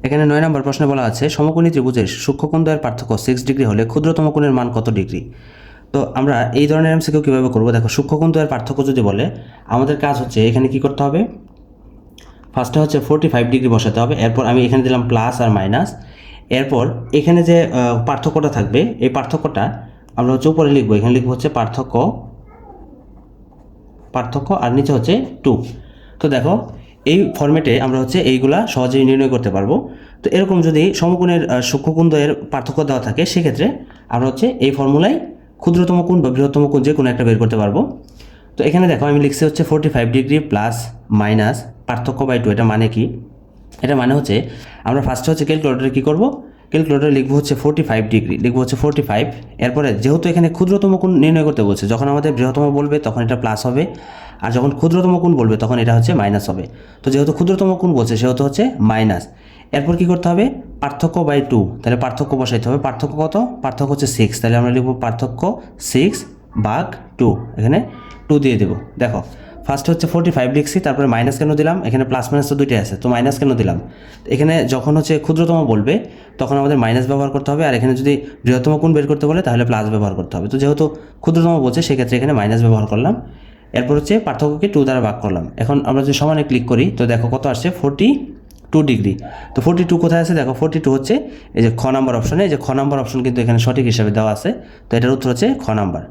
এখানে 9 নম্বর প্রশ্নে বলা আছে সমকোণী ত্রিভুজের সূক্ষ্মকোণ দ্বয়ের পার্থক্য 6 ডিগ্রি হলে ক্ষুদ্রতম কোণের মান কত ডিগ্রি। তো আমরা এই ধরনের এমসিকিউ কীভাবে করবো, দেখো সূক্ষ্মকোণ দ্বয়ের পার্থক্য যদি বলে আমাদের কাজ হচ্ছে এখানে কি করতে হবে, ফার্স্টে হচ্ছে 45 ডিগ্রি বসাতে হবে। এরপর আমি এখানে দিলাম প্লাস আর মাইনাস। এরপর এখানে যে পার্থক্যটা থাকবে এই পার্থক্যটা আমরা হচ্ছে উপরে লিখবো, এখানে লিখবো হচ্ছে পার্থক্য আর নিচে হচ্ছে 2। তো দেখো এই ফরম্যাটে আমরা হচ্ছে এইগুলা সহজেই নির্ণয় করতে পারবো। তো এরকম যদি সমকোণের সূক্ষ্মকোণ দ্বয়ের পার্থক্য দেওয়া থাকে সেক্ষেত্রে আমরা হচ্ছে এই ফর্মুলায় ক্ষুদ্রতম কোণ বা বৃহত্তম কোণ যে কোনো একটা বের করতে পারবো। তো এখানে দেখো আমি লিখছি হচ্ছে 45 ডিগ্রি প্লাস মাইনাস পার্থক্য বাই 2। এটা মানে কি, এটা মানে হচ্ছে আমরা ফার্স্টে হচ্ছে ক্যালকুলেটরে কী করবো, ক্যালকুলেটরে লিখবো হচ্ছে 45 ডিগ্রি, লিখবো হচ্ছে 45। এরপরে যেহেতু এখানে ক্ষুদ্রতম কোণ নির্ণয় করতে বলছে, যখন আমাদের বৃহত্তম বলবে তখন এটা প্লাস হবে, আর যখন ক্ষুদ্রতম কোণ বলবে তখন এটা হচ্ছে মাইনাস হবে। তো যেহেতু ক্ষুদ্রতম কোণ বলছে সেহেতু হচ্ছে মাইনাস। এরপর কী করতে হবে, পার্থক্য বাই 2, তাহলে পার্থক্য বসাইতে হবে। পার্থক্য কত, পার্থক্য হচ্ছে 6, তাহলে আমরা লিখবো পার্থক্য 6 ভাগ 2, এখানে 2 দিয়ে দেবো। দেখো ফার্স্ট হচ্ছে 45 লিখছি, তারপরে মাইনাস কেন দিলাম, এখানে প্লাস মাইনাস তো দুইটাই আছে, তো মাইনাস কেন দিলাম, এখানে যখন হচ্ছে ক্ষুদ্রতম বলবে তখন আমাদের মাইনাস ব্যবহার করতে হবে, আর এখানে যদি বৃহত্তম কোণ বের করতে বলে তাহলে প্লাস ব্যবহার করতে হবে। তো যেহেতু ক্ষুদ্রতম বলছে সেক্ষেত্রে এখানে মাইনাস ব্যবহার করলাম। এরপর হচ্ছে পার্থক্যকে 2 দ্বারা ভাগ করলাম। এখন আমরা যদি সমানে ক্লিক করি তো দেখো কত আসছে, 42 ডিগ্রি। তো 42 কোথায় আছে, দেখো 42 হচ্ছে এই যে খ নাম্বার অপশনে, এই যে খ নাম্বার অপশন কিন্তু এখানে সঠিক হিসাবে দেওয়া আছে। তো এটার উত্তর হচ্ছে খ নাম্বার।